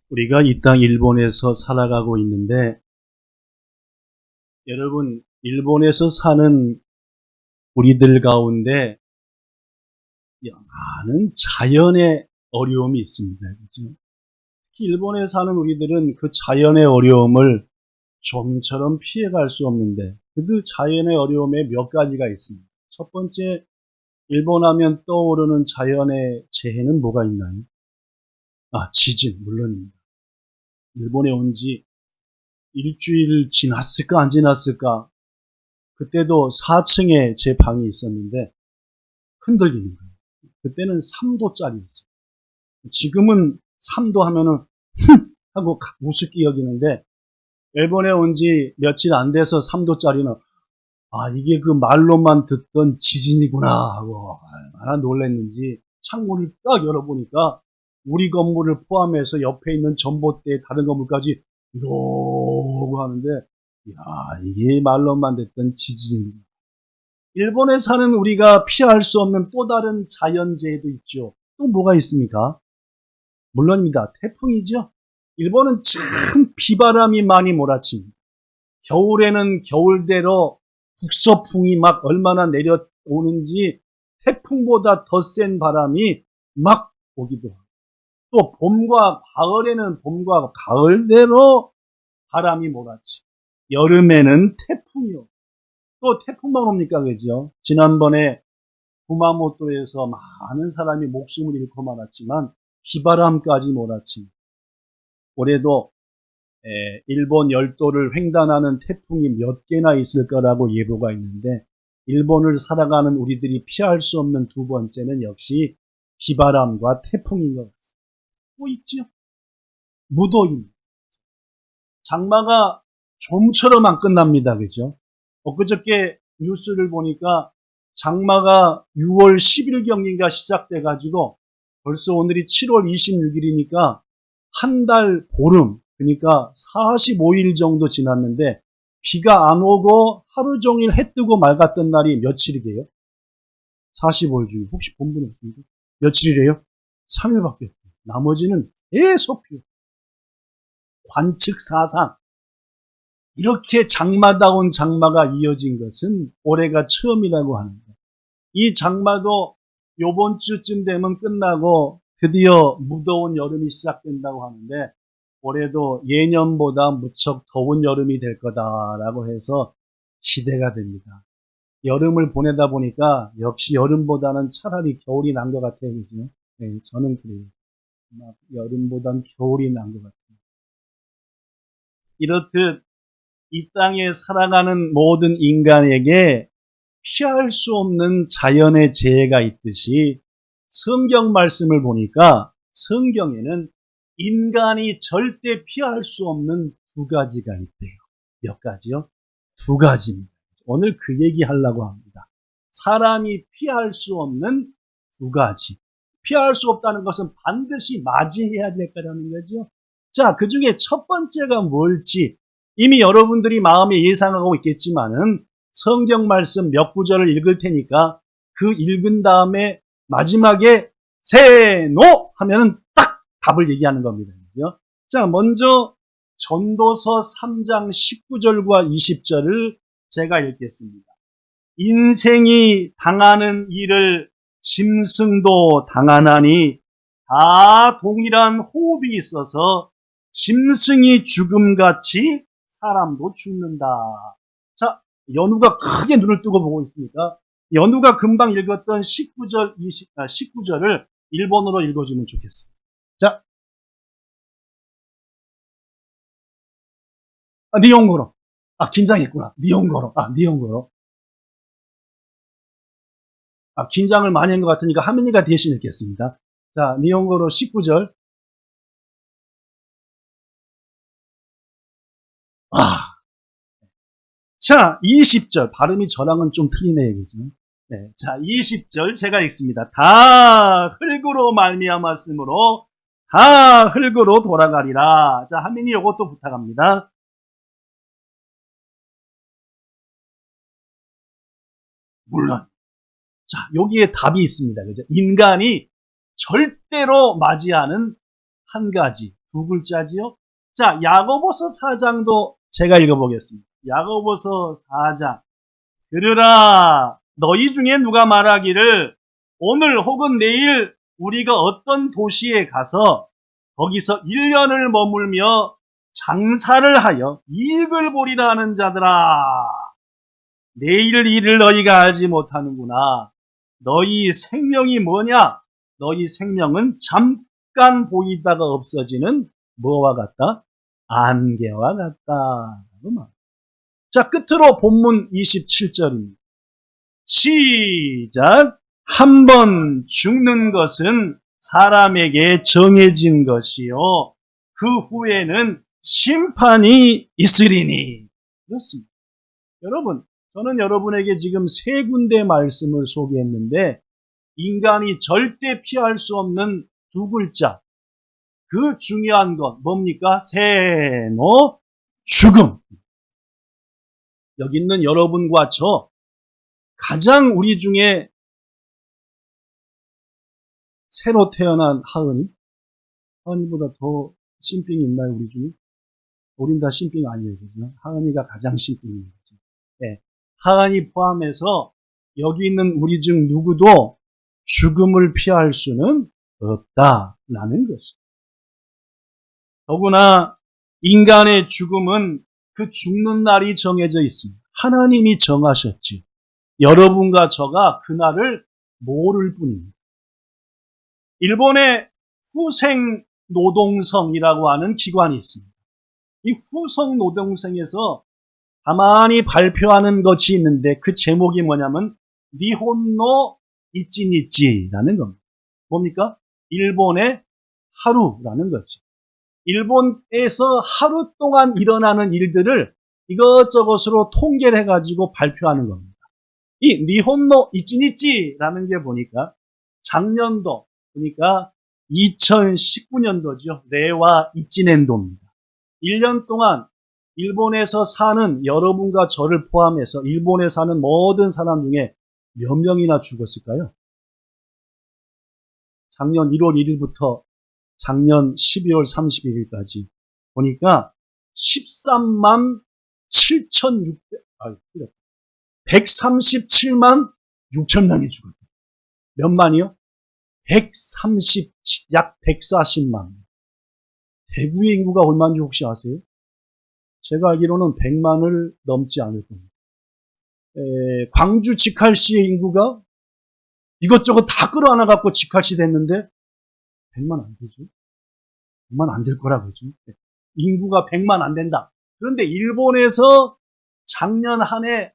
우리가 이 땅 일본에서 살아가고 있는데, 여러분, 일본에서 사는 우리들 가운데 많은 자연의 어려움이 있습니다. 그렇죠? 특히 일본에 사는 우리들은 그 자연의 어려움을 좀처럼 피해갈 수 없는데, 그 자연의 어려움에 몇 가지가 있습니다. 첫 번째, 일본 하면 떠오르는 자연의 재해는 뭐가 있나요? 지진, 물론입니다. 일본에 온 지 일주일 지났을까 안 지났을까, 그때도 4층에 제 방이 있었는데 흔들리는 거예요. 그때는 3도짜리였어요. 지금은 3도 하면은 하고 우습게 여기는데, 일본에 온 지 며칠 안 돼서 3도짜리는 이게 그 말로만 듣던 지진이구나 하고 얼마나 놀랐는지, 창문을 딱 열어보니까 우리 건물을 포함해서 옆에 있는 전봇대 다른 건물까지 이러고 하는데, 이게 말로만 듣던 지진입니다. 일본에 사는 우리가 피할 수 없는 또 다른 자연재해도 있죠. 또 뭐가 있습니까? 물론입니다. 태풍이죠. 일본은 참 비바람이 많이 몰아칩니다. 겨울에는 겨울대로 북서풍이 막 얼마나 내려오는지 태풍보다 더 센 바람이 막 오기도 하고, 또 봄과 가을에는 봄과 가을대로 바람이 몰아치고, 여름에는 태풍이요. 또 태풍만 옵니까, 그죠? 지난번에 구마모토에서 많은 사람이 목숨을 잃고 말았지만 비바람까지 몰아칩니다. 올해도 일본 열도를 횡단하는 태풍이 몇 개나 있을 거라고 예보가 있는데, 일본을 살아가는 우리들이 피할 수 없는 두 번째는 역시 비바람과 태풍인 것 같습니다. 또 있죠? 무더위입니다. 장마가 좀처럼 안 끝납니다. 그죠? 엊그저께 뉴스를 보니까 장마가 6월 10일경인가 시작돼가지고 벌써 오늘이 7월 26일이니까 한 달 보름, 그러니까 45일 정도 지났는데 비가 안 오고 하루 종일 해 뜨고 맑았던 날이 며칠이게요? 45일 중에 혹시 본 분 없습니까? 며칠이래요? 3일밖에 없어요. 나머지는 계속 비. 관측사상 이렇게 장마다운 장마가 이어진 것은 올해가 처음이라고 하는데, 이 장마도 요번 주쯤 되면 끝나고 드디어 무더운 여름이 시작된다고 하는데, 올해도 예년보다 무척 더운 여름이 될 거다라고 해서 기대가 됩니다. 여름을 보내다 보니까 역시 여름보다는 차라리 겨울이 난 것 같아요. 그죠? 네, 저는 그래요. 여름보단 겨울이 난 것 같아요. 이렇듯 이 땅에 살아가는 모든 인간에게 피할 수 없는 자연의 재해가 있듯이, 성경 말씀을 보니까 성경에는 인간이 절대 피할 수 없는 두 가지가 있대요. 몇 가지요? 두 가지입니다. 오늘 그 얘기 하려고 합니다. 사람이 피할 수 없는 두 가지. 피할 수 없다는 것은 반드시 맞이해야 될 거라는 거죠. 자, 그 중에 첫 번째가 뭘지 이미 여러분들이 마음에 예상하고 있겠지만은, 성경 말씀 몇 구절을 읽을 테니까 그 읽은 다음에 마지막에 세노 하면은 딱 답을 얘기하는 겁니다. 자, 먼저 전도서 3장 19절과 20절을 제가 읽겠습니다. 인생이 당하는 일을 짐승도 당하나니 다 동일한 호흡이 있어서 짐승이 죽음같이 사람도 죽는다. 자, 연우가 크게 눈을 뜨고 보고 있으니까 연우가 금방 읽었던 19절을 일본어로 읽어주면 좋겠습니다. 자, 니혼고로. 긴장했구나. 니혼고로. 긴장을 많이 한 것 같으니까 하민이가 대신 읽겠습니다. 자, 니혼고로 19절. 자, 20절. 발음이 저랑은 좀 틀리네요. 그죠? 네. 자, 20절 제가 읽습니다. 다 흙으로 말미암았으므로 다 흙으로 돌아가리라. 자, 하민이 이것도 부탁합니다. 물론. 자, 여기에 답이 있습니다. 그죠? 인간이 절대로 맞이하는 한 가지, 두 글자지요. 자, 야고보서 4장도 제가 읽어보겠습니다. 야고보서 4장. 들으라, 너희 중에 누가 말하기를 오늘 혹은 내일 우리가 어떤 도시에 가서 거기서 1년을 머물며 장사를 하여 이익을 보리라 하는 자들아, 내일 일을 너희가 알지 못하는구나. 너희 생명이 뭐냐? 너희 생명은 잠깐 보이다가 없어지는 뭐와 같다? 안개와 같다. 자, 끝으로 본문 27절입니다. 시작. 한 번 죽는 것은 사람에게 정해진 것이요 그 후에는 심판이 있으리니. 그렇습니다. 여러분, 저는 여러분에게 지금 세 군데 말씀을 소개했는데 인간이 절대 피할 수 없는 두 글자, 그 중요한 것 뭡니까? 세노 죽음. 여기 있는 여러분과 저 가장 우리 중에 새로 태어난 하은이보다 더 신빙이 있나요, 우리 중에? 우린 다 신빙 아니에요, 그죠? 하은이가 가장 신빙인 거죠. 네. 하은이 포함해서 여기 있는 우리 중 누구도 죽음을 피할 수는 없다라는 것이죠. 더구나 인간의 죽음은 그 죽는 날이 정해져 있습니다. 하나님이 정하셨지. 여러분과 저가 그날을 모를 뿐입니다. 일본의 후생노동성이라고 하는 기관이 있습니다. 이 후생노동성에서 가만히 발표하는 것이 있는데 그 제목이 뭐냐면 니혼노 이치니치라는 겁니다. 뭡니까? 일본의 하루라는 거죠. 일본에서 하루 동안 일어나는 일들을 이것저것으로 통계를 해가지고 발표하는 겁니다. 이 니혼노 이치니치라는 게 보니까 작년도, 그러니까 2019년도죠. 레와 이치넨도입니다. 1년 동안 일본에서 사는 여러분과 저를 포함해서 일본에 사는 모든 사람 중에 몇 명이나 죽었을까요? 작년 1월 1일부터 작년 12월 31일까지 보니까 13만 137만 6천 명이 죽었어요. 몇 만이요? 약 140만. 대구의 인구가 얼마인지 혹시 아세요? 제가 알기로는 100만을 넘지 않을 겁니다. 광주 직할시의 인구가 이것저것 다 끌어안아갖고 직할시 됐는데 100만 안 되죠. 100만 안 될 거라 그러죠. 인구가 100만 안 된다. 그런데 일본에서 작년 한 해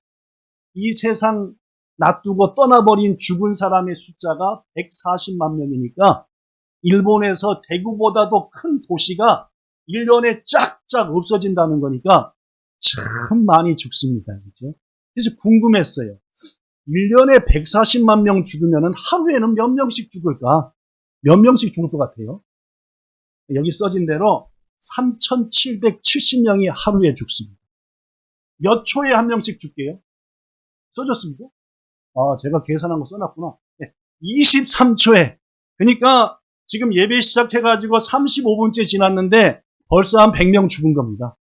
이 세상 놔두고 떠나버린 죽은 사람의 숫자가 140만 명이니까 일본에서 대구보다도 큰 도시가 1년에 쫙쫙 없어진다는 거니까 참 많이 죽습니다. 그죠? 그래서 궁금했어요. 1년에 140만 명 죽으면 하루에는 몇 명씩 죽을까? 몇 명씩 죽을 것 같아요? 여기 써진 대로 3,770명이 하루에 죽습니다. 몇 초에 한 명씩 죽게요? 써졌습니다. 아, 제가 계산한 거 써놨구나. 23초에. 그러니까 지금 예배 시작해가지고 35분째 지났는데 벌써 한 100명 죽은 겁니다.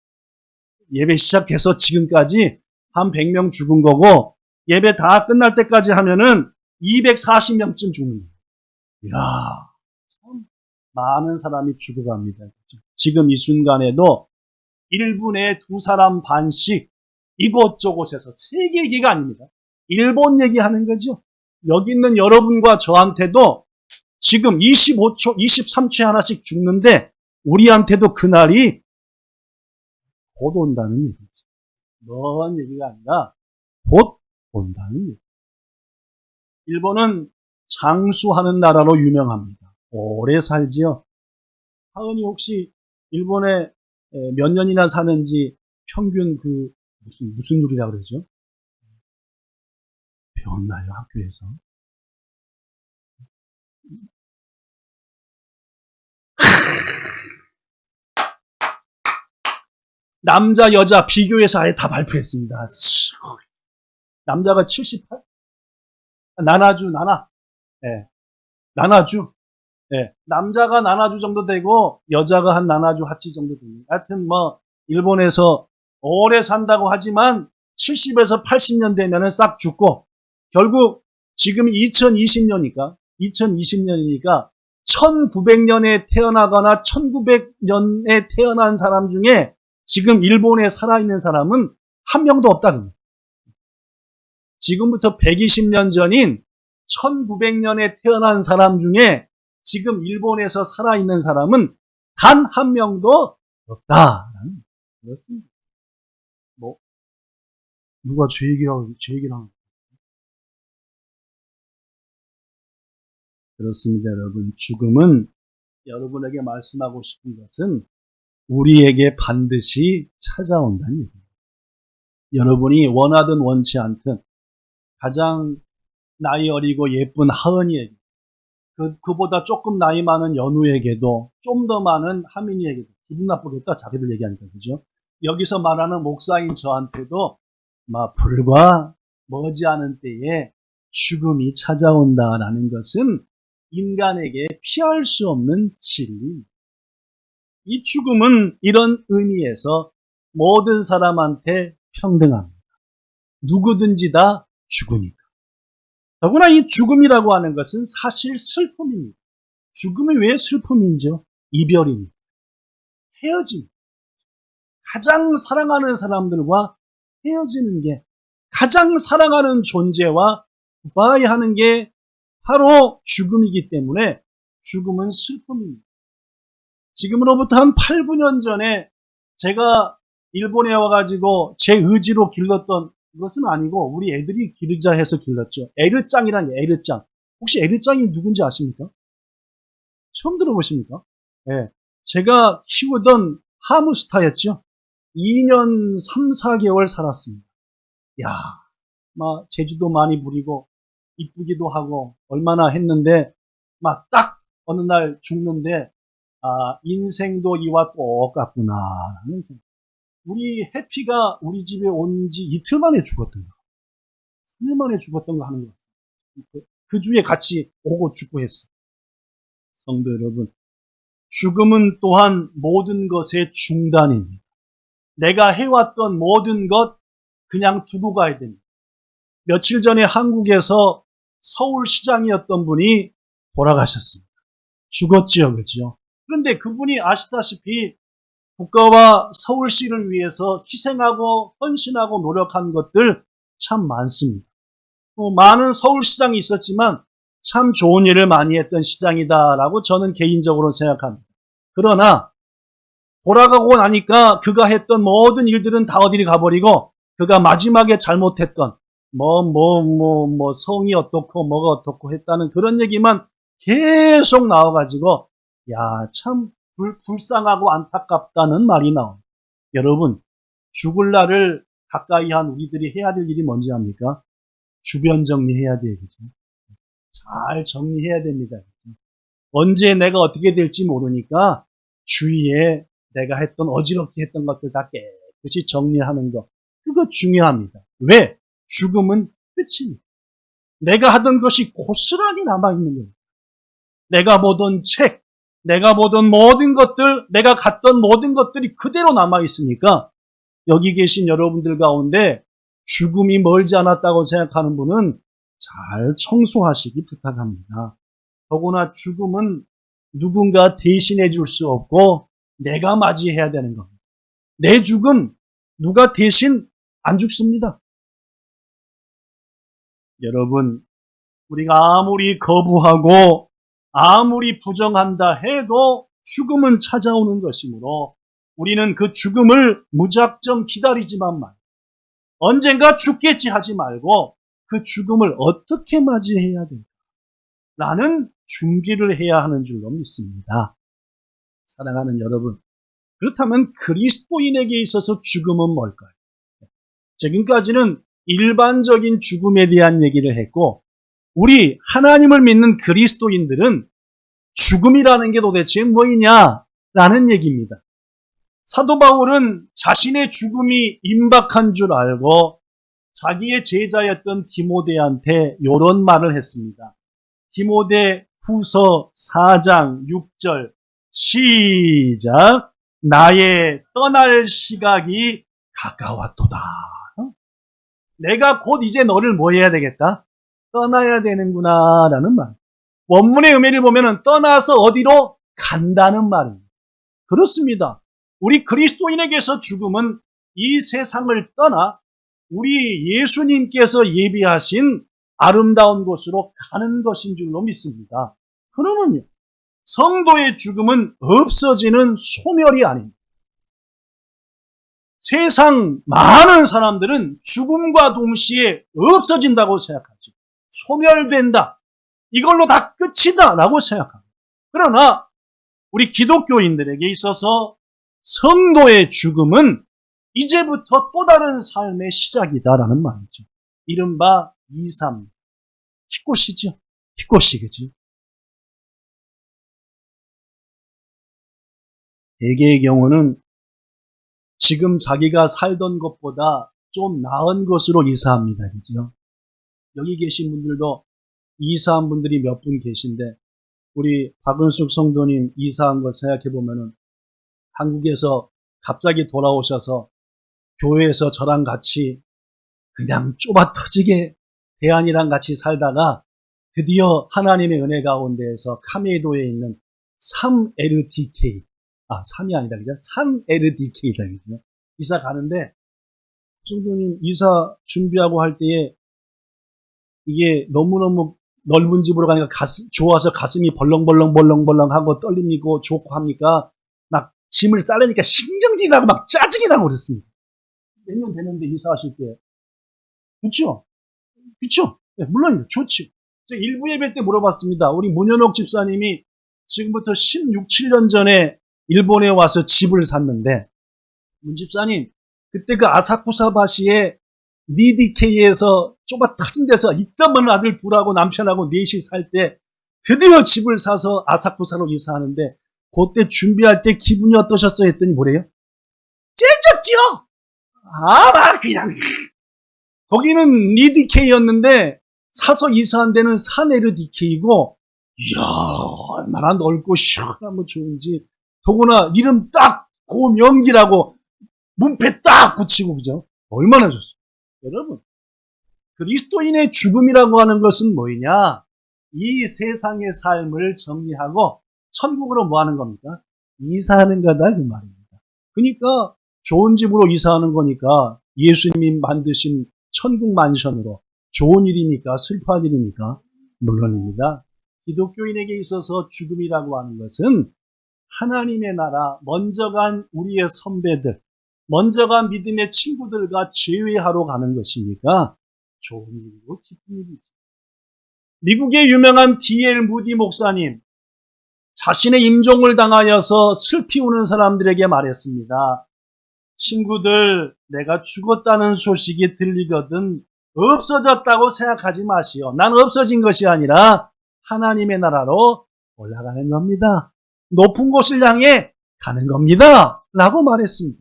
예배 시작해서 지금까지 한 100명 죽은 거고 예배 다 끝날 때까지 하면은 240명쯤 죽는 거예요. 이야, 참 많은 사람이 죽어갑니다. 지금 이 순간에도 1분에 2사람 반씩 이곳저곳에서 세계 얘기가 아닙니다. 일본 얘기하는 거죠. 여기 있는 여러분과 저한테도 지금 25초, 23초에 하나씩 죽는데 우리한테도 그날이 곧 온다는 얘기죠. 먼 얘기가 아니라 곧 온다는 얘기. 일본은 장수하는 나라로 유명합니다. 오래 살지요. 하은이 혹시 일본에 몇 년이나 사는지 평균 무슨 요리라 그러죠? 배웠나요, 학교에서? 남자, 여자 비교해서 아예 다 발표했습니다. 남자가 78? 나나주. 네. 나나주. 예, 남자가 나나주 정도 되고 여자가 한 나나주 하치 정도 됩니다. 하여튼 뭐 일본에서 오래 산다고 하지만 70에서 80년 되면은 싹 죽고 결국 지금 2020년이니까 1900년에 태어나거나 1900년에 태어난 사람 중에 지금 일본에 살아있는 사람은 한 명도 없다는 거예요. 지금부터 120년 전인 1900년에 태어난 사람 중에 지금 일본에서 살아있는 사람은 단 한 명도 없다라는 그렇습니다. 뭐 누가 제 얘기를 하는 그렇습니다, 여러분. 죽음은 여러분에게 말씀하고 싶은 것은 우리에게 반드시 찾아온다는 얘기입니다. 여러분이 원하든 원치 않든 가장 나이 어리고 예쁜 하은이에게 그보다 조금 나이 많은 연우에게도 좀 더 많은 하민이에게도 기분 나쁘겠다 자기들 얘기하니까 그죠? 여기서 말하는 목사인 저한테도 불과 머지않은 때에 죽음이 찾아온다라는 것은 인간에게 피할 수 없는 진리입니다. 이 죽음은 이런 의미에서 모든 사람한테 평등합니다. 누구든지 다 죽으니까. 더구나 이 죽음이라고 하는 것은 사실 슬픔입니다. 죽음이 왜 슬픔인지요? 이별입니다. 헤어짐. 가장 사랑하는 사람들과 헤어지는 게 가장 사랑하는 존재와 굿바이 하는 게 바로 죽음이기 때문에 죽음은 슬픔입니다. 지금으로부터 한 8, 9년 전에 제가 일본에 와가지고 제 의지로 길렀던 그것은 아니고 우리 애들이 기르자 해서 길렀죠. 에르짱이란 에르짱. 혹시 에르짱이 누군지 아십니까? 처음 들어보십니까? 네. 제가 키우던 하무스타였죠. 2년 3, 4개월 살았습니다. 야, 제주도 많이 부리고 이쁘기도 하고 얼마나 했는데 딱 어느 날 죽는데 인생도 이와 똑같구나 라는 생각. 우리 해피가 우리 집에 온 지 이틀 만에 죽었던 거. 3일 만에 죽었던 거 하는 거 같아요. 그 주에 같이 오고 죽고 했어요. 성도 여러분, 죽음은 또한 모든 것의 중단입니다. 내가 해왔던 모든 것 그냥 두고 가야 됩니다. 며칠 전에 한국에서 서울시장이었던 분이 돌아가셨습니다. 죽었지요, 그죠? 그런데 그분이 아시다시피 국가와 서울시를 위해서 희생하고 헌신하고 노력한 것들 참 많습니다. 많은 서울시장이 있었지만 참 좋은 일을 많이 했던 시장이다라고 저는 개인적으로 생각합니다. 그러나 돌아가고 나니까 그가 했던 모든 일들은 다 어디를 가버리고 그가 마지막에 잘못했던 성이 어떻고 뭐가 어떻고 했다는 그런 얘기만 계속 나와가지고 참 불쌍하고 안타깝다는 말이 나옵니다. 여러분, 죽을 날을 가까이 한 우리들이 해야 될 일이 뭔지 압니까? 주변 정리해야 되겠죠. 잘 정리해야 됩니다. 언제 내가 어떻게 될지 모르니까 주위에 내가 했던 어지럽게 했던 것들 다 깨끗이 정리하는 거. 그거 중요합니다. 왜? 죽음은 끝입니다. 내가 하던 것이 고스란히 남아있는 거예요. 내가 보던 책, 내가 보던 모든 것들, 내가 갔던 모든 것들이 그대로 남아있으니까 여기 계신 여러분들 가운데 죽음이 멀지 않았다고 생각하는 분은 잘 청소하시기 부탁합니다. 더구나 죽음은 누군가 대신해 줄 수 없고 내가 맞이해야 되는 겁니다. 내 죽음 누가 대신 안 죽습니다. 여러분, 우리가 아무리 거부하고 아무리 부정한다 해도 죽음은 찾아오는 것이므로 우리는 그 죽음을 무작정 기다리지만 말고 언젠가 죽겠지 하지 말고 그 죽음을 어떻게 맞이해야 될까? 라는 준비를 해야 하는 줄로 믿습니다. 사랑하는 여러분, 그렇다면 그리스도인에게 있어서 죽음은 뭘까요? 지금까지는 일반적인 죽음에 대한 얘기를 했고 우리 하나님을 믿는 그리스도인들은 죽음이라는 게 도대체 뭐이냐라는 얘기입니다. 사도 바울은 자신의 죽음이 임박한 줄 알고 자기의 제자였던 디모데한테 이런 말을 했습니다. 디모데 후서 4장 6절 시작. 나의 떠날 시각이 가까웠도다. 내가 곧 이제 너를 뭐 해야 되겠다? 떠나야 되는구나 라는 말. 원문의 의미를 보면 떠나서 어디로 간다는 말입니다. 그렇습니다. 우리 그리스도인에게서 죽음은 이 세상을 떠나 우리 예수님께서 예비하신 아름다운 곳으로 가는 것인 줄로 믿습니다. 그러면요, 성도의 죽음은 없어지는 소멸이 아닙니다. 세상 많은 사람들은 죽음과 동시에 없어진다고 생각하죠. 소멸된다. 이걸로 다 끝이다 라고 생각합니다. 그러나 우리 기독교인들에게 있어서 성도의 죽음은 이제부터 또 다른 삶의 시작이다라는 말이죠. 이른바 2.3 희꽃이죠. 희꽃이 그지. 대개의 경우는 지금 자기가 살던 것보다 좀 나은 곳으로 이사합니다. 그죠? 여기 계신 분들도 이사한 분들이 몇 분 계신데 우리 박은숙 성도님 이사한 거 생각해 보면은 한국에서 갑자기 돌아오셔서 교회에서 저랑 같이 그냥 좁아 터지게 대안이랑 같이 살다가 드디어 하나님의 은혜 가운데에서 카메이도에 있는 3LDK 3이 아니다 그죠? 3LDK다 그죠? 이사 가는데 성도님 이사 준비하고 할 때에 이게 너무너무 넓은 집으로 가니까 좋아서 가슴이 벌렁벌렁하고 떨리고 좋고 합니까? 막 짐을 싸려니까 신경질이 나고 막 짜증이 나고 그랬습니다. 몇 년 됐는데 이사하실 때. 그렇죠? 그렇죠? 네, 물론 좋지. 제가 일부 예배 때 물어봤습니다. 우리 문현옥 집사님이 지금부터 16, 7년 전에 일본에 와서 집을 샀는데 문 집사님 그때 그 아사쿠사바시에 니디케이에서 좁아 터진 데서 이따만 아들 둘하고 남편하고 넷이 살 때 드디어 집을 사서 아사쿠사로 이사하는데 그때 준비할 때 기분이 어떠셨어요? 했더니 뭐래요? 째졌지요? 그냥 거기는 니디케이였는데 사서 이사한 데는 사네르디케이고 이야 얼마나 넓고 시원하면 좋은지 더구나 이름 딱 고명기라고 문패 딱 붙이고 그죠? 얼마나 좋습니까? 여러분 그리스도인의 죽음이라고 하는 것은 뭐냐? 이 세상의 삶을 정리하고 천국으로 뭐 하는 겁니까? 이사하는 거다 그 말입니다. 그러니까 좋은 집으로 이사하는 거니까 예수님이 만드신 천국 만션으로 좋은 일입니까? 슬퍼한 일입니까? 물론입니다. 기독교인에게 있어서 죽음이라고 하는 것은 하나님의 나라, 먼저 간 우리의 선배들, 먼저 간 믿음의 친구들과 재회하러 가는 것이니까 좋은 일이고 기쁜 일이죠. 미국의 유명한 D.L. 무디 목사님, 자신의 임종을 당하여서 슬피 우는 사람들에게 말했습니다. 친구들, 내가 죽었다는 소식이 들리거든 없어졌다고 생각하지 마시오. 난 없어진 것이 아니라 하나님의 나라로 올라가는 겁니다. 높은 곳을 향해 가는 겁니다. 라고 말했습니다.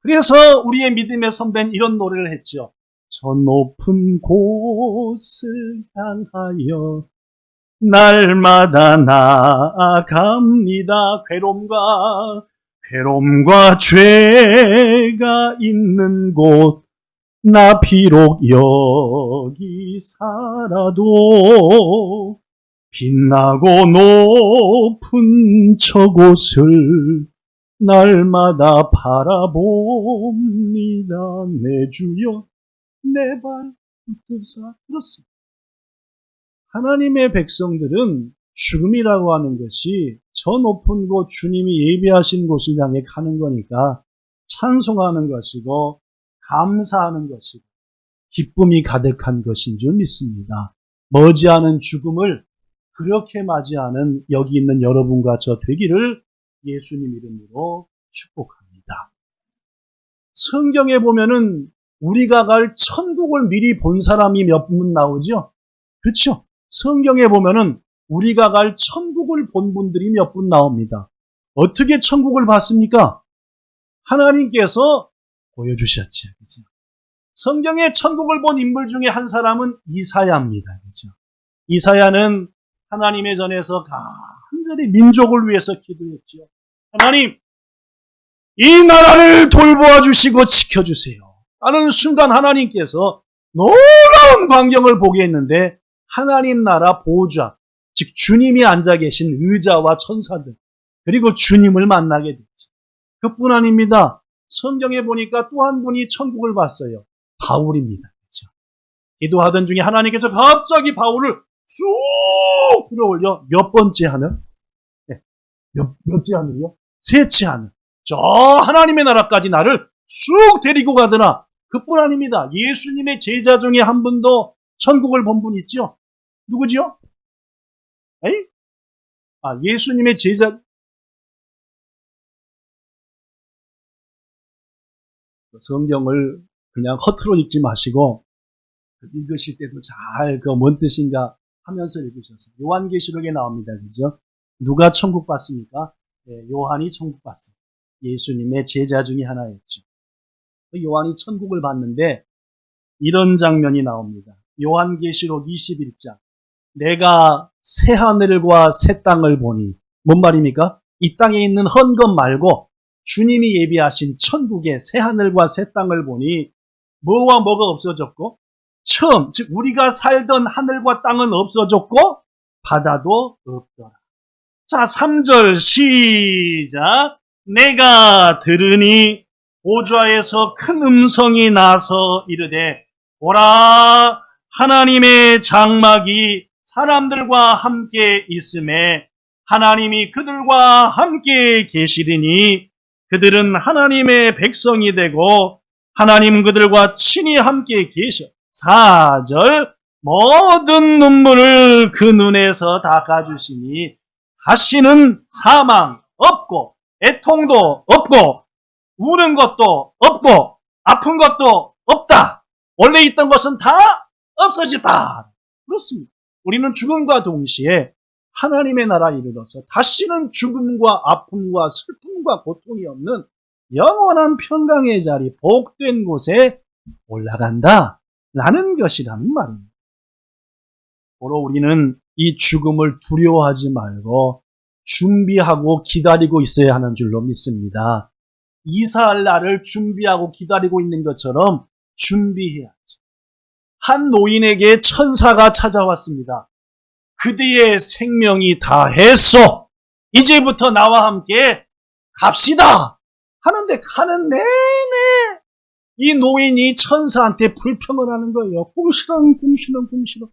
그래서 우리의 믿음의 선배는 이런 노래를 했죠. 저 높은 곳을 향하여 날마다 나아갑니다. 괴로움과 죄가 있는 곳 나 비록 여기 살아도 빛나고 높은 저곳을 날마다 바라봅니다. 내 주여 내 발 붙드사. 그렇습니다. 하나님의 백성들은 죽음이라고 하는 것이 저 높은 곳 주님이 예비하신 곳을 향해 가는 거니까 찬송하는 것이고 감사하는 것이고 기쁨이 가득한 것인 줄 믿습니다. 머지않은 죽음을 그렇게 맞이하는 여기 있는 여러분과 저 되기를 예수님 이름으로 축복합니다. 성경에 보면은 우리가 갈 천국을 미리 본 사람이 몇 분 나오죠? 그렇죠? 성경에 보면은 우리가 갈 천국을 본 분들이 몇 분 나옵니다. 어떻게 천국을 봤습니까? 하나님께서 보여주셨죠. 그렇죠? 성경에 천국을 본 인물 중에 한 사람은 이사야입니다. 그렇죠? 이사야는 하나님의 전에서 간절히 민족을 위해서 기도했지요. 하나님, 이 나라를 돌보아 주시고 지켜주세요. 하는 순간 하나님께서 놀라운 광경을 보게 했는데 하나님 나라 보좌, 즉 주님이 앉아 계신 의자와 천사들, 그리고 주님을 만나게 됐죠. 그뿐 아닙니다. 성경에 보니까 또 한 분이 천국을 봤어요. 바울입니다. 그렇죠? 기도하던 중에 하나님께서 갑자기 바울을 쑥 들어올려 몇 번째 하늘? 네. 몇째 하늘이요? 셋째 하늘. 저 하나님의 나라까지 나를 쑥 데리고 가더라. 그뿐 아닙니다. 예수님의 제자 중에 한 분도 천국을 본 분 있죠? 누구지요? 에이? 예수님의 제자. 성경을 그냥 허투루 읽지 마시고 읽으실 때도 잘 뭔 뜻인가 하면서 읽으셔서 요한계시록에 나옵니다. 그죠? 누가 천국 봤습니까? 네, 요한이 천국 봤습니다. 예수님의 제자 중에 하나였죠. 요한이 천국을 봤는데 이런 장면이 나옵니다. 요한계시록 21장. 내가 새 하늘과 새 땅을 보니, 뭔 말입니까? 이 땅에 있는 헌 것 말고 주님이 예비하신 천국의 새 하늘과 새 땅을 보니 뭐와 뭐가 없어졌고, 처음 즉 우리가 살던 하늘과 땅은 없어졌고 바다도 없더라. 자, 3절 시작. 내가 들으니 보좌에서 큰 음성이 나서 이르되 보라, 하나님의 장막이 사람들과 함께 있음에 하나님이 그들과 함께 계시리니 그들은 하나님의 백성이 되고 하나님 그들과 친히 함께 계셔. 4절. 모든 눈물을 그 눈에서 닦아주시니 다시는 사망 없고 애통도 없고 우는 것도 없고 아픈 것도 없다. 원래 있던 것은 다 없어졌다. 그렇습니다. 우리는 죽음과 동시에 하나님의 나라에 이르러서 다시는 죽음과 아픔과 슬픔과 고통이 없는 영원한 평강의 자리, 복된 곳에 올라간다 라는 것이라는 말입니다. 바로 우리는 이 죽음을 두려워하지 말고 준비하고 기다리고 있어야 하는 줄로 믿습니다. 이사할 날을 준비하고 기다리고 있는 것처럼 준비해야지. 한 노인에게 천사가 찾아왔습니다. 그대의 생명이 다했소. 이제부터 나와 함께 갑시다. 하는데 가는 내내 이 노인이 천사한테 불평을 하는 거예요. 궁시렁.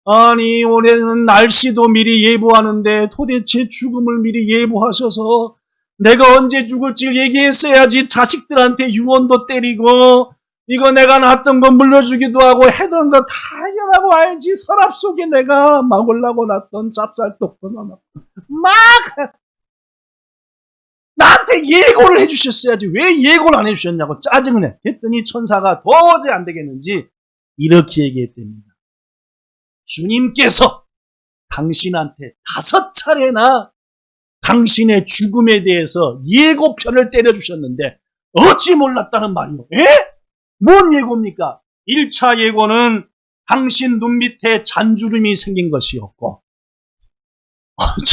아니, 올해는 날씨도 미리 예보하는데 도대체 죽음을 미리 예보하셔서 내가 언제 죽을지 얘기했어야지. 자식들한테 유언도 때리고 이거 내가 놨던 거 물려주기도 하고 해던 거 다 해결하고 알지. 서랍 속에 내가 먹으려고 놨던 찹쌀떡도 넣어놓고 막 나한테 예고를 해주셨어야지. 왜 예고를 안 해주셨냐고 짜증을 해. 했더니 천사가 도저히 안 되겠는지 이렇게 얘기했답니다. 주님께서 당신한테 5차례나 당신의 죽음에 대해서 예고편을 때려주셨는데 어찌 몰랐다는 말이요. 에? 뭔 예고입니까? 1차 예고는 당신 눈 밑에 잔주름이 생긴 것이었고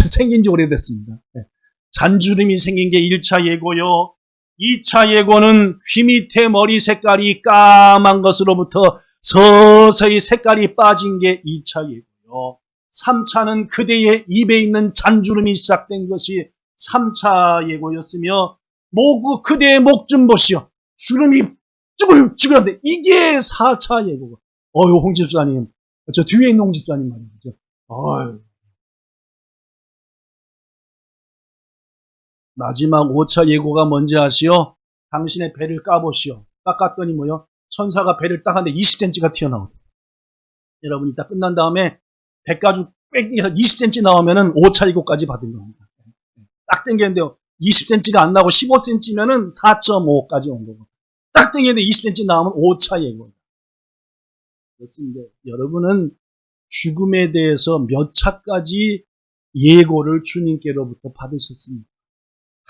생긴 지 오래됐습니다. 잔주름이 생긴 게 1차 예고요. 2차 예고는 귀 밑에 머리 색깔이 까만 것으로부터 서서히 색깔이 빠진 게 2차 예고요. 3차는 그대의 입에 있는 잔주름이 시작된 것이 3차 예고였으며 그대의 목 좀 보시오. 주름이 쭈글쭈글한데 이게 4차 예고고. 홍 집사님, 저 뒤에 있는 홍 집사님 말이죠. 마지막 5차 예고가 뭔지 아시오? 당신의 배를 까보시오. 깎았더니 뭐요? 천사가 배를 딱 하는데 20cm가 튀어나오고. 여러분 이따 끝난 다음에 배가죽 20cm 나오면은 5차 예고까지 받은 겁니다. 딱 당겼는데요. 20cm가 안 나오고 15cm면은 4.5까지 온 거고. 딱 당겼는데 20cm 나오면 5차 예고. 그렇습니다. 여러분은 죽음에 대해서 몇 차까지 예고를 주님께로부터 받으셨습니까?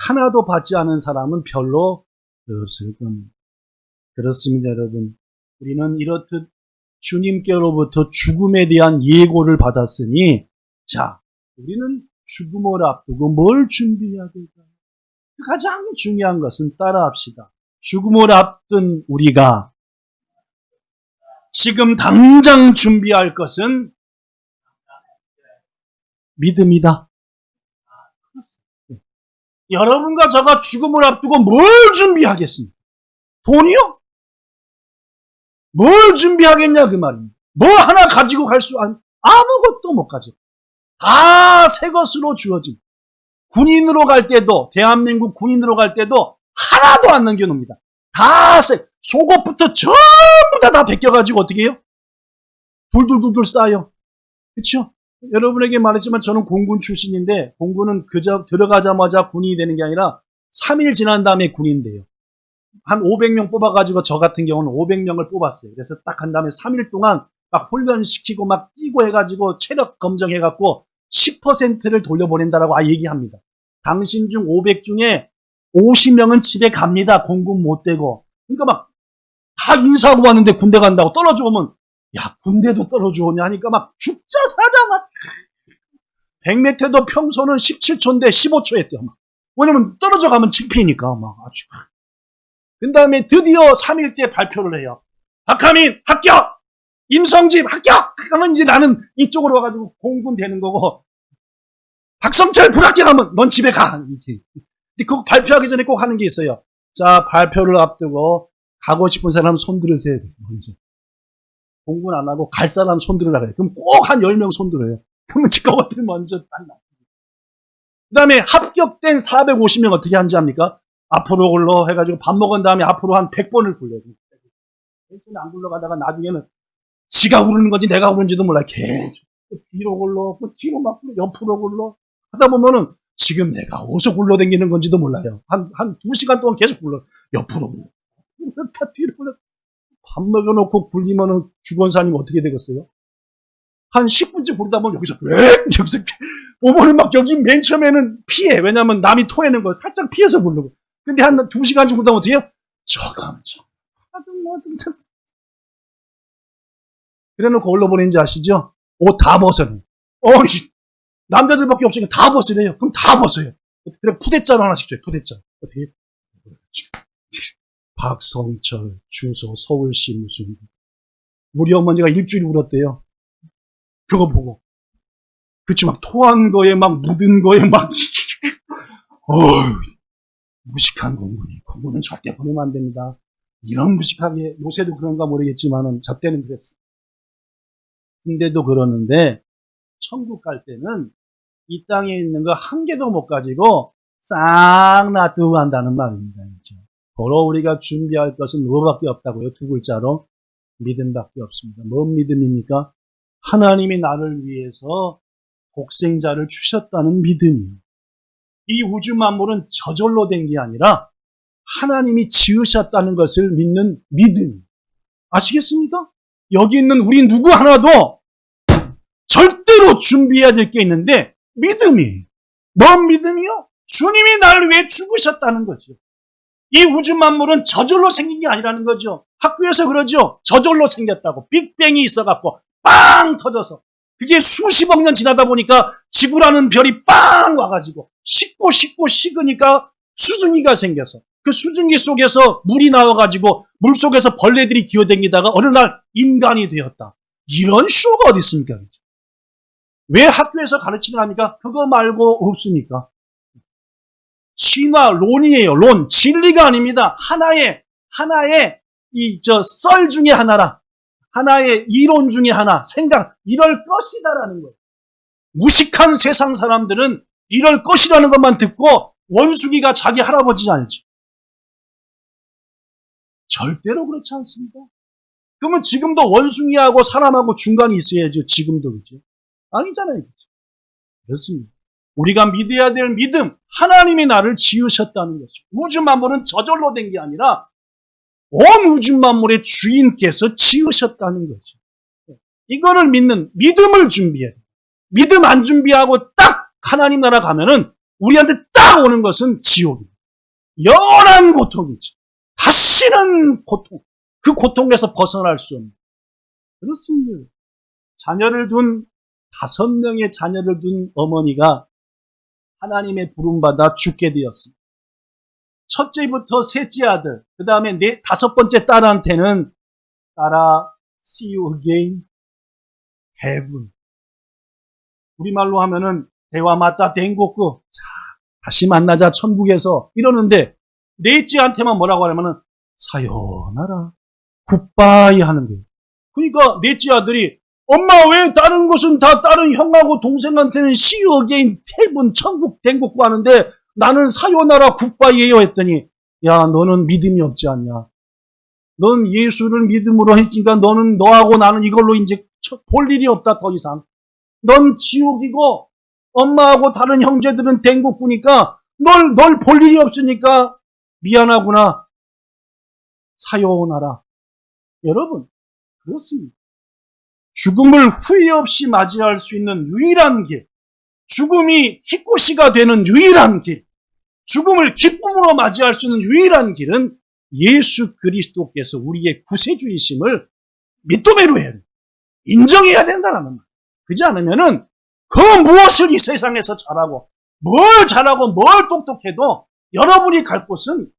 하나도 받지 않은 사람은 별로 없을 겁니다. 그렇습니다, 여러분. 우리는 이렇듯 주님께로부터 죽음에 대한 예고를 받았으니 자, 우리는 죽음을 앞두고 뭘 준비해야 될까요? 가장 중요한 것은 따라합시다. 죽음을 앞둔 우리가 지금 당장 준비할 것은 믿음이다. 여러분과 저가 죽음을 앞두고 뭘 준비하겠습니까? 돈이요? 뭘 준비하겠냐 그 말입니다. 뭐 하나 가지고 갈 수 아무것도 못 가지고 다 새 것으로 주어진 군인으로 갈 때도 대한민국 군인으로 갈 때도 하나도 안 남겨놓습니다. 다 새 속옷부터 전부 다 벗겨가지고 어떻게 해요? 돌돌돌돌 쌓아요. 그렇죠? 여러분에게 말했지만 저는 공군 출신인데 공군은 그저 들어가자마자 군인이 되는 게 아니라 3일 지난 다음에 군인 돼요. 한 500명 뽑아가지고 저 같은 경우는 500명을 뽑았어요. 그래서 딱 한 다음에 3일 동안 막 훈련시키고 막 뛰고 해가지고 체력 검정해갖고 10%를 돌려보낸다라고 얘기합니다. 당신 중 500 중에 50명은 집에 갑니다. 공군 못 되고. 그러니까 막 다 인사하고 왔는데 군대 간다고 떨어져 오면 야 군대도 떨어져 오냐 하니까 막 죽자 사자 막 100m도 평소는 17초인데 15초 했대요. 막. 왜냐면 떨어져 가면 창피니까 막 아주. 그 다음에 드디어 3일 때 발표를 해요. 박하민 합격! 임성집 합격! 그러면 이제 나는 이쪽으로 와가지고 공군 되는 거고 박성철 불합격하면 넌 집에 가! 이렇게. 근데 그거 발표하기 전에 꼭 하는 게 있어요. 자, 발표를 앞두고 가고 싶은 사람 손 들으세요. 먼저. 공군 안 하고 갈 사람 손 들으라 그래요. 그럼 꼭 한 10명 손 들어요. 그러면 직업들 먼저 딱 나. 그 다음에 합격된 450명 어떻게 하는지 압니까? 앞으로 굴러 해가지고 밥 먹은 다음에 앞으로 한 100번을 굴려요. 안 굴러가다가 나중에는 지가 굴르는 건지 내가 굴르는지도 몰라. 계속 뒤로 굴러, 뒤로 막 옆으로 굴러. 하다 보면은 지금 내가 어디서 굴러다니는 건지도 몰라요. 한 2시간 동안 계속 굴러. 옆으로 굴러. 다 뒤로 굴러. 밥 먹여놓고 굴리면은 주권사님 어떻게 되겠어요? 한 10분째 굴리다 보면 여기서 오면은 막 여기 맨 처음에는 피해. 왜냐면 남이 토해낸 걸 살짝 피해서 굴르고. 근데 한 2시간쯤 굴다 보면 어떻게 해요? 저감저. 그래 놓고 어디로 보내는지 아시죠? 옷 다 벗어요. 남자들밖에 없으니까 다 벗으래요. 그럼 다 벗어요. 그래 푸대자로 하나씩 줘요. 푸대자. 어떻게? 박성철, 주소, 서울시 무슨. 우리 어머니가 일주일 울었대요. 그거 보고. 그치, 막 토한 거에 막 묻은 거에 막. 무식한 공군은 절대 보내면 안 됩니다. 이런 무식하게, 요새도 그런가 모르겠지만은, 저 때는 그랬어요. 군대도 그러는데, 천국 갈 때는 이 땅에 있는 거 한 개도 못 가지고 싹 놔두고 간다는 말입니다. 그렇죠? 바로 우리가 준비할 것은 뭐밖에 없다고요? 2글자로 믿음밖에 없습니다. 뭔 믿음입니까? 하나님이 나를 위해서 독생자를 주셨다는 믿음이에요. 이 우주 만물은 저절로 된 게 아니라 하나님이 지으셨다는 것을 믿는 믿음. 아시겠습니까? 여기 있는 우리 누구 하나도 절대로 준비해야 될 게 있는데 믿음이. 뭔 믿음이요? 주님이 나를 위해 죽으셨다는 거죠. 이 우주 만물은 저절로 생긴 게 아니라는 거죠. 학교에서 그러죠. 저절로 생겼다고. 빅뱅이 있어갖고 빵 터져서. 그게 수십억 년 지나다 보니까 지구라는 별이 빵 와가지고 식고 식으니까 수증기가 생겨서 그 수증기 속에서 물이 나와가지고 물 속에서 벌레들이 기어다니다가 어느 날 인간이 되었다. 이런 쇼가 어디 있습니까? 왜 학교에서 가르치는 합니까? 그거 말고 없으니까. 진화, 론이에요. 론. 진리가 아닙니다. 하나의 썰 중에 하나라. 하나의 이론 중에 하나. 생각. 이럴 것이다라는 거예요. 무식한 세상 사람들은 이럴 것이라는 것만 듣고 원숭이가 자기 할아버지 알지. 절대로 그렇지 않습니다. 그러면 지금도 원숭이하고 사람하고 중간이 있어야죠. 지금도 그죠. 아니잖아요. 그렇죠? 그렇습니다. 우리가 믿어야 될 믿음, 하나님이 나를 지으셨다는 것이죠. 우주 만물은 저절로 된 게 아니라 온 우주 만물의 주인께서 지으셨다는 거죠. 이거를 믿는 믿음을 준비해야 돼요. 믿음 안 준비하고 딱 하나님 나라 가면은 우리한테 딱 오는 것은 지옥입니다. 영원한 고통이죠. 다시는 고통, 그 고통에서 벗어날 수 없는. 그렇습니다. 자녀를 둔 5명의 자녀를 둔 어머니가 하나님의 부름받아 죽게 되었습니다. 첫째부터 셋째 아들, 그 다음에 5번째 딸한테는 딸아, see you again, heaven. 우리말로 하면은 대화 맞다 댕곡구, 자, 다시 만나자 천국에서 이러는데 넷째한테만 뭐라고 하냐면은 사요나라, 굿바이 하는 거예요. 그러니까 넷째 아들이 엄마 왜 다른 곳은 다 다른 형하고 동생한테는 see you again, heaven, 천국 댕곡구 하는데 나는 사요나라 굿바이예요 했더니 야 너는 믿음이 없지 않냐. 넌 예수를 믿음으로 했으니까 너는 너하고 나는 이걸로 이제 볼 일이 없다 더 이상. 넌 지옥이고 엄마하고 다른 형제들은 댕국구니까 널 볼 일이 없으니까 미안하구나. 사요나라. 여러분 그렇습니다. 죽음을 후회 없이 맞이할 수 있는 유일한 길, 죽음이 희꼬시가 되는 유일한 길, 죽음을 기쁨으로 맞이할 수 있는 유일한 길은 예수 그리스도께서 우리의 구세주이심을 믿음으로 해야 돼. 인정해야 된다는 말. 그렇지 않으면은 그 무엇을 이 세상에서 잘하고 뭘 잘하고 뭘 똑똑해도 여러분이 갈 곳은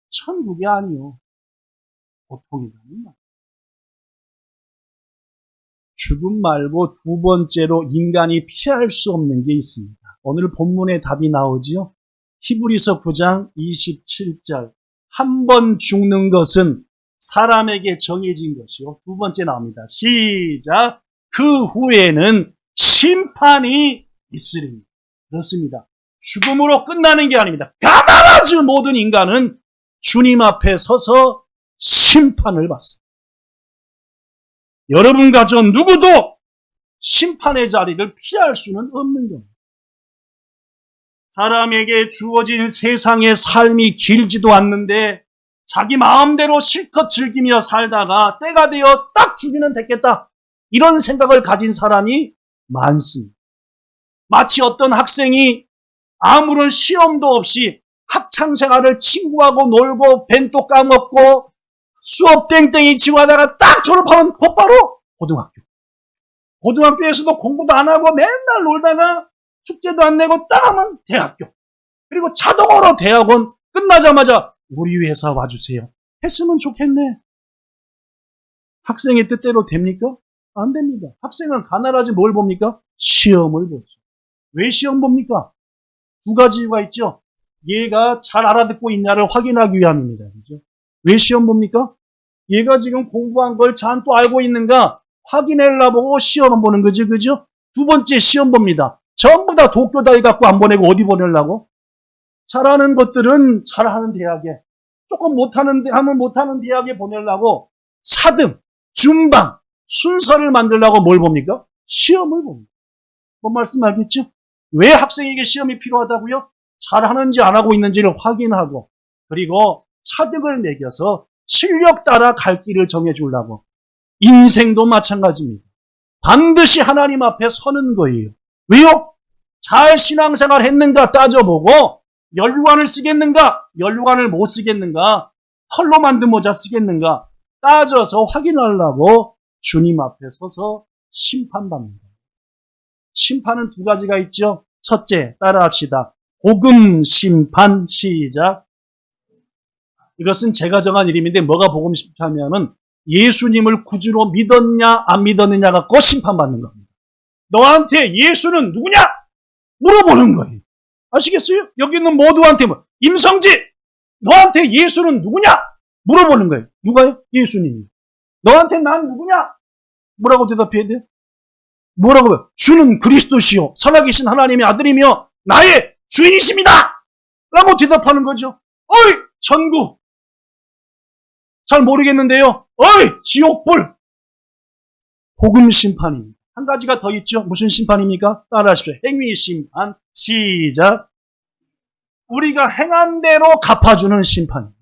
천국이 아니요. 고통이라는 말. 죽음 말고 두 번째로 인간이 피할 수 없는 게 있습니다. 오늘 본문에 답이 나오지요. 히브리서 9장 27절. 한 번 죽는 것은 사람에게 정해진 것이요. 두 번째 나옵니다. 시작. 그 후에는 심판이 있으리니. 그렇습니다. 죽음으로 끝나는 게 아닙니다. 가난하지 모든 인간은 주님 앞에 서서 심판을 받습니다. 여러분과 저 누구도 심판의 자리를 피할 수는 없는 겁니다. 사람에게 주어진 세상의 삶이 길지도 않는데 자기 마음대로 실컷 즐기며 살다가 때가 되어 딱 죽이면 됐겠다. 이런 생각을 가진 사람이 많습니다. 마치 어떤 학생이 아무런 시험도 없이 학창생활을 친구하고 놀고 벤또 까먹고 수업 땡땡이 치고 하다가 딱 졸업하면 곧바로 고등학교. 고등학교에서도 공부도 안 하고 맨날 놀다가 숙제도 안 내고 딱 하면 대학교. 그리고 자동으로 대학원 끝나자마자 우리 회사 와주세요. 했으면 좋겠네. 학생의 뜻대로 됩니까? 안 됩니다. 학생은 가난하지 뭘 봅니까? 시험을 보죠. 왜 시험 봅니까? 두 가지 이유가 있죠. 얘가 잘 알아듣고 있냐를 확인하기 위함입니다. 그죠? 왜 시험 봅니까? 얘가 지금 공부한 걸 잘 또 알고 있는가 확인하려고 시험 보는 거지, 그죠? 두 번째 시험 봅니다. 전부 다 도쿄 다이 갖고 안 보내고 어디 보내려고? 잘하는 것들은 잘하는 대학에, 조금 하면 못하는 대학에 보내려고 4등, 중방, 순서를 만들려고 뭘 봅니까? 시험을 봅니다. 뭔 말씀 알겠죠? 왜 학생에게 시험이 필요하다고요? 잘하는지 안 하고 있는지를 확인하고 그리고 차득을 매겨서 실력 따라 갈 길을 정해주려고. 인생도 마찬가지입니다. 반드시 하나님 앞에 서는 거예요. 왜요? 잘 신앙생활 했는가 따져보고 연루관을 쓰겠는가? 연루관을 못 쓰겠는가? 털로 만든 모자 쓰겠는가? 따져서 확인하려고 주님 앞에 서서 심판받는다. 심판은 두 가지가 있죠. 첫째, 따라합시다. 복음 심판. 시작. 이것은 제가 정한 이름인데 뭐가 복음 심판이냐면 예수님을 구주로 믿었냐 안 믿었느냐 갖고 심판받는 겁니다. 너한테 예수는 누구냐? 물어보는 거예요. 아시겠어요? 여기 있는 모두한테 임성지 너한테 예수는 누구냐? 물어보는 거예요. 누가요? 예수님이. 너한테 난 누구냐? 뭐라고 대답해야 돼요? 뭐라고 해요? 주는 그리스도시요 살아계신 하나님의 아들이며 나의 주인이십니다! 라고 대답하는 거죠. 어이 천국 잘 모르겠는데요. 어이 지옥불. 복음 심판입니다. 한 가지가 더 있죠. 무슨 심판입니까? 따라하십시오. 행위 심판. 시작. 우리가 행한 대로 갚아주는 심판입니다.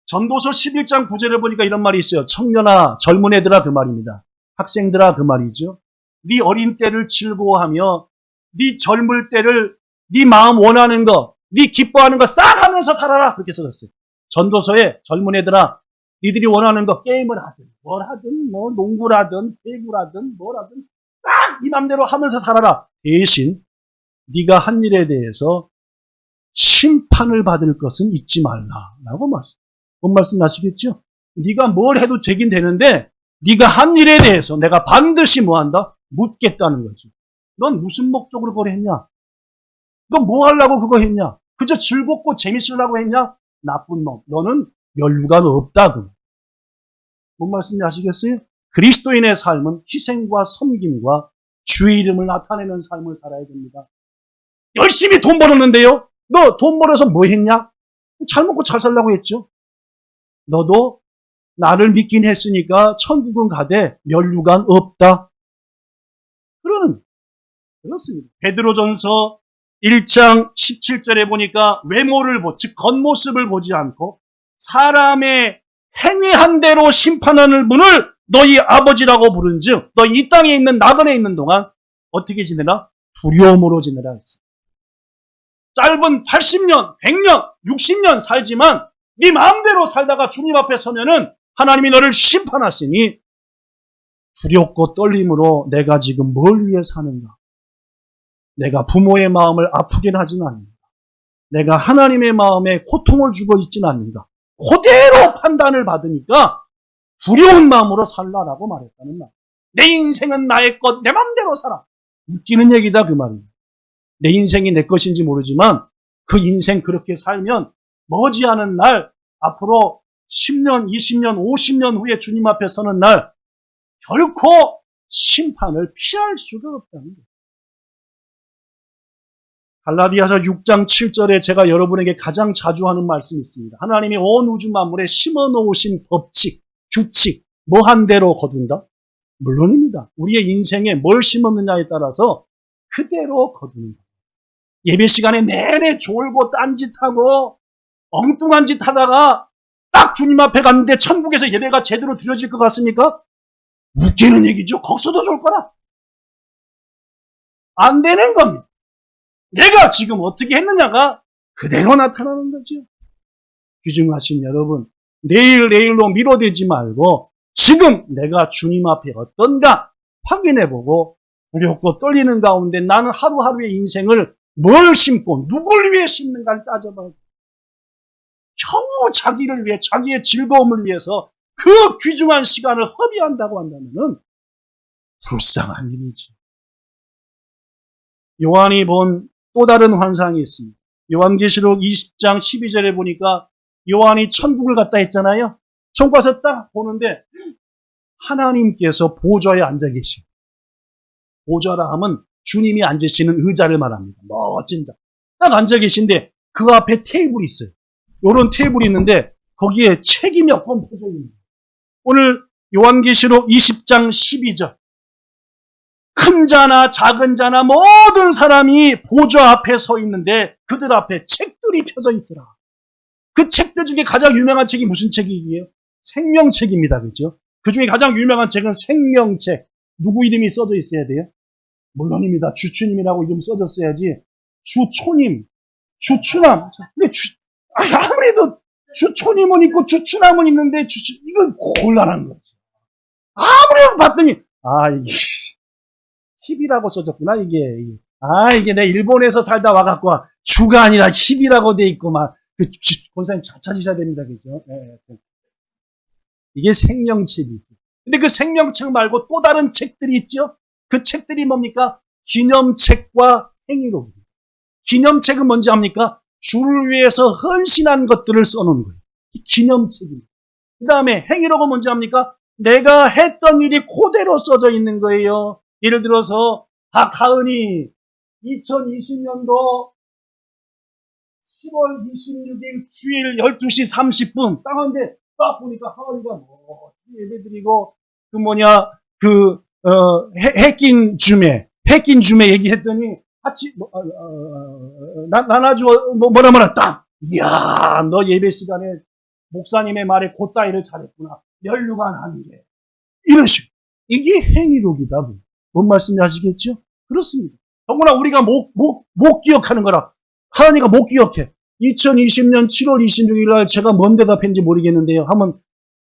전도서 11장 9절에 보니까 이런 말이 있어요. 청년아 젊은 애들아 그 말입니다. 학생들아 그 말이죠. 네 어린 때를 즐거워하며 네 젊을 때를 네 마음 원하는 거, 네 기뻐하는 거 싹 하면서 살아라. 그렇게 써졌어요. 전도서에 젊은 애들아 니들이 원하는 거 게임을 하든 뭘 하든 뭐 농구라든 배구라든 뭐라든 싹 네 맘대로 하면서 살아라. 대신 네가 한 일에 대해서 심판을 받을 것은 잊지 말라라고 말씀. 뭔 말씀 아시겠죠? 네가 뭘 해도 되긴 되는데 네가 한 일에 대해서 내가 반드시 뭐한다? 묻겠다는 거지. 넌 무슨 목적으로 그걸 했냐? 넌 뭐 하려고 그거 했냐? 그저 즐겁고 재밌으려고 했냐? 나쁜 놈. 너는 면류가 없다. 뭔 말씀인지 아시겠어요? 그리스도인의 삶은 희생과 섬김과 주의 이름을 나타내는 삶을 살아야 됩니다. 열심히 돈 벌었는데요? 너 돈 벌어서 뭐 했냐? 잘 먹고 잘 살라고 했죠. 너도 나를 믿긴 했으니까 천국은 가되 면류관 없다. 그렇습니다. 베드로전서 1장 17절에 보니까 외모를 즉 겉모습을 보지 않고 사람의 행위한 대로 심판하는 분을 너희 아버지라고 부른즉 너 이 땅에 있는 나그네 있는 동안 어떻게 지내라? 두려움으로 지내라 했어요. 짧은 80년, 100년, 60년 살지만 네 마음대로 살다가 주님 앞에 서면은 하나님이 너를 심판하시니 두렵고 떨림으로 내가 지금 뭘 위해 사는가? 내가 부모의 마음을 아프게 하지는 않는다. 내가 하나님의 마음에 고통을 주고 있지는 않는다. 그대로 판단을 받으니까 두려운 마음으로 살라라고 말했다는 말. 내 인생은 나의 것, 내 마음대로 살아. 웃기는 얘기다 그 말이에요. 내 인생이 내 것인지 모르지만 그 인생 그렇게 살면 머지않은 날 앞으로 10년, 20년, 50년 후에 주님 앞에 서는 날 결코 심판을 피할 수가 없다는 거예요. 갈라디아서 6장 7절에 제가 여러분에게 가장 자주 하는 말씀이 있습니다. 하나님이 온 우주 만물에 심어놓으신 법칙, 규칙, 뭐 한 대로 거둔다? 물론입니다. 우리의 인생에 뭘 심었느냐에 따라서 그대로 거두는 거예요. 예배 시간에 내내 졸고 딴짓하고 엉뚱한 짓 하다가 딱 주님 앞에 갔는데 천국에서 예배가 제대로 드려질 것 같습니까? 웃기는 얘기죠. 거기서도 좋을 거라. 안 되는 겁니다. 내가 지금 어떻게 했느냐가 그대로 나타나는 거죠. 귀중하신 여러분, 내일로 미뤄대지 말고 지금 내가 주님 앞에 어떤가 확인해보고 두렵고 떨리는 가운데 나는 하루하루의 인생을 뭘 심고 누굴 위해 심는가를 따져봐야 겨우 자기를 위해 자기의 즐거움을 위해서 그 귀중한 시간을 허비한다고 한다면 불쌍한 일이지. 요한이 본 또 다른 환상이 있습니다. 요한계시록 20장 12절에 보니까 요한이 천국을 갔다 했잖아요. 천국 가서 딱 보는데 하나님께서 보좌에 앉아 계시고, 보좌라 하면 주님이 앉으시는 의자를 말합니다. 멋진 자. 딱 앉아 계신데 그 앞에 테이블이 있어요. 요런 테이블이 있는데 거기에 책이 몇 권 퍼져 있는 거예요. 오늘 요한계시록 20장 12절. 큰 자나 작은 자나 모든 사람이 보좌 앞에 서 있는데 그들 앞에 책들이 펴져 있더라. 그 책들 중에 가장 유명한 책이 무슨 책이에요? 생명책입니다. 그렇죠? 그 중에 가장 유명한 책은 생명책. 누구 이름이 써져 있어야 돼요? 물론입니다. 주추님이라고 이름 써졌어야지. 주초님, 주추남. 근데 아무래도 주초님은 있고 주추남은 있는데 이건 곤란한 거지. 아무래도 봤더니 이게 힙이라고 써졌구나, 이게. 이게 내 일본에서 살다 와갖고, 주가 아니라 힙이라고 돼 있고, 권사님 잘 찾으셔야 됩니다, 그죠? 네. 이게 생명책이죠. 근데 그 생명책 말고 또 다른 책들이 있죠? 그 책들이 뭡니까? 기념책과 행위록입니다. 기념책은 뭔지 압니까? 주를 위해서 헌신한 것들을 써놓은 거예요. 기념책입니다. 그 다음에 행위록은 뭔지 압니까? 내가 했던 일이 그대로 써져 있는 거예요. 예를 들어서 박하은이 2020년도 10월 26일 주일 12시 30분 딱 하는데 딱 보니까 하은이가 예배드리고 해낀 줌에 얘기했더니 같이 나눠줘 뭐라 딱 이야 너 예배 시간에 목사님의 말에 곧다이를 잘했구나. 면류관 한 게 이런 식 이게 행위록이다. 뭔 말씀인지 아시겠죠? 그렇습니다. 더구나 우리가 못 기억하는 거라. 하나님가 못 기억해. 2020년 7월 26일 날 제가 뭔 대답했는지 모르겠는데요. 하면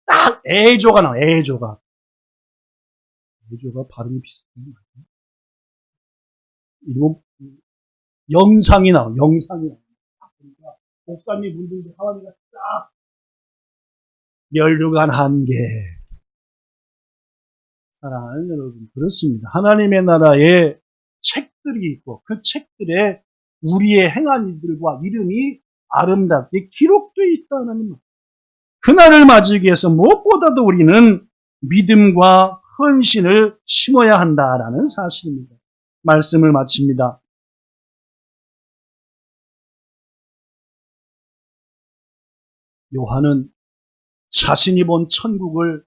딱 애조가 나와. 애조가 발음이 비슷해요. 영상이 나와요. 영상이 나와요. 그러니까 목사님 분들도 하나님과 딱 면류관 한 개. 사랑하는 여러분, 그렇습니다. 하나님의 나라에 책들이 있고 그 책들에 우리의 행한 일들과 이름이 아름답게 기록되어 있다는 것. 그날을 맞이하기 위해서 무엇보다도 우리는 믿음과 헌신을 심어야 한다라는 사실입니다. 말씀을 마칩니다. 요한은 자신이 본 천국을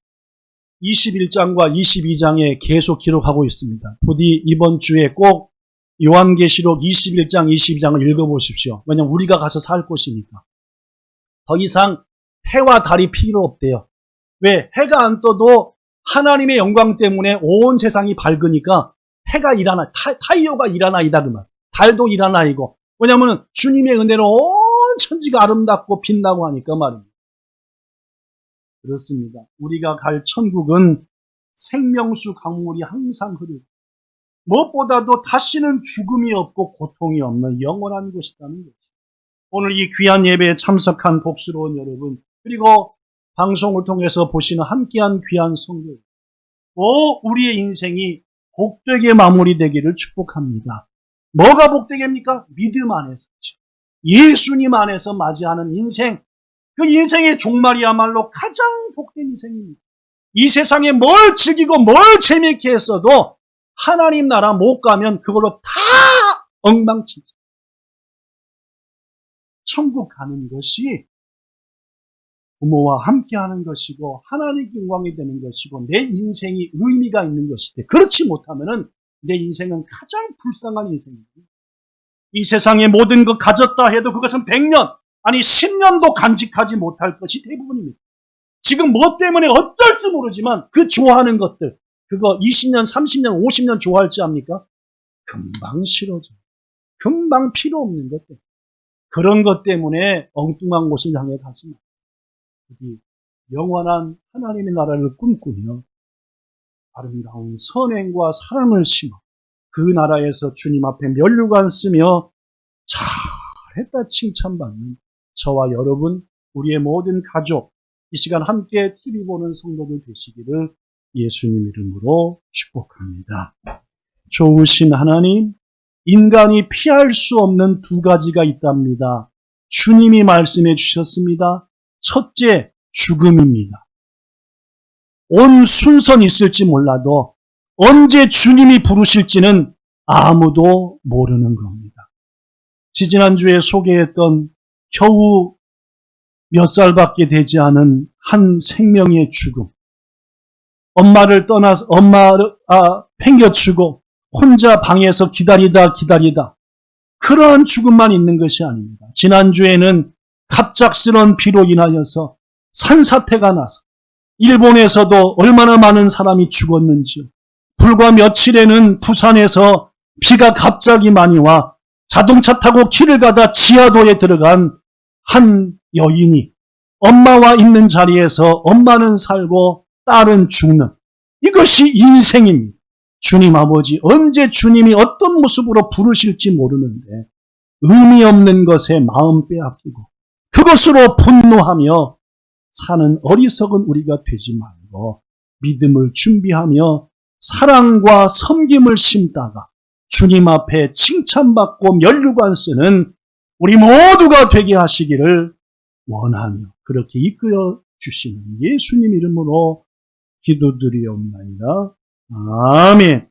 21장과 22장에 계속 기록하고 있습니다. 부디 이번 주에 꼭 요한계시록 21장, 22장을 읽어보십시오. 왜냐하면 우리가 가서 살 곳이니까. 더 이상 해와 달이 필요 없대요. 왜? 해가 안 떠도 하나님의 영광 때문에 온 세상이 밝으니까 해가 일하나,太陽가 일하나이다 그 말. 달도 일하나이고. 왜냐하면 주님의 은혜로 온 천지가 아름답고 빛나고 하니까 말입니다. 그렇습니다. 우리가 갈 천국은 생명수 강물이 항상 흐르고 무엇보다도 다시는 죽음이 없고 고통이 없는 영원한 곳이라는 거죠. 오늘 이 귀한 예배에 참석한 복스러운 여러분, 그리고 방송을 통해서 보시는 함께한 귀한 성도, 우리의 인생이 복되게 마무리되기를 축복합니다. 뭐가 복되게입니까? 믿음 안에서, 예수님 안에서 맞이하는 인생, 그 인생의 종말이야말로 가장 복된 인생입니다. 이 세상에 뭘 즐기고 뭘 재미있게 했어도 하나님 나라 못 가면 그걸로 다 엉망진창. 천국 가는 것이 부모와 함께하는 것이고 하나님께 영광이 되는 것이고 내 인생이 의미가 있는 것인데, 그렇지 못하면 내 인생은 가장 불쌍한 인생입니다. 이 세상에 모든 것 가졌다 해도 그것은 100년 아니 10년도 간직하지 못할 것이 대부분입니다. 지금 뭐 때문에 어쩔지 모르지만 그 좋아하는 것들, 그거 20년, 30년, 50년 좋아할지 압니까? 금방 싫어져. 금방 필요 없는 것들. 그런 것 때문에 엉뚱한 곳을 향해 가지 마. 영원한 하나님의 나라를 꿈꾸며 아름다운 선행과 사랑을 심어 그 나라에서 주님 앞에 면류관 쓰며 잘했다 칭찬받는 저와 여러분, 우리의 모든 가족, 이 시간 함께 TV 보는 성도들 되시기를 예수님 이름으로 축복합니다. 좋으신 하나님, 인간이 피할 수 없는 두 가지가 있답니다. 주님이 말씀해 주셨습니다. 첫째, 죽음입니다. 온 순서는 있을지 몰라도 언제 주님이 부르실지는 아무도 모르는 겁니다. 지지난주에 소개했던 겨우 몇 살밖에 되지 않은 한 생명의 죽음. 엄마를 떠나서 팽겨치고 혼자 방에서 기다리다 그러한 죽음만 있는 것이 아닙니다. 지난주에는 갑작스러운 비로 인하여서 산사태가 나서 일본에서도 얼마나 많은 사람이 죽었는지요. 불과 며칠에는 부산에서 비가 갑자기 많이 와 자동차 타고 길을 가다 지하도에 들어간 한 여인이 엄마와 있는 자리에서 엄마는 살고 딸은 죽는, 이것이 인생입니다. 주님 아버지, 언제 주님이 어떤 모습으로 부르실지 모르는데 의미 없는 것에 마음 빼앗기고 그것으로 분노하며 사는 어리석은 우리가 되지 말고 믿음을 준비하며 사랑과 섬김을 심다가 주님 앞에 칭찬받고 면류관 쓰는 우리 모두가 되게 하시기를 원하며 그렇게 이끌어 주시는 예수님 이름으로 기도드리옵나이다. 아멘.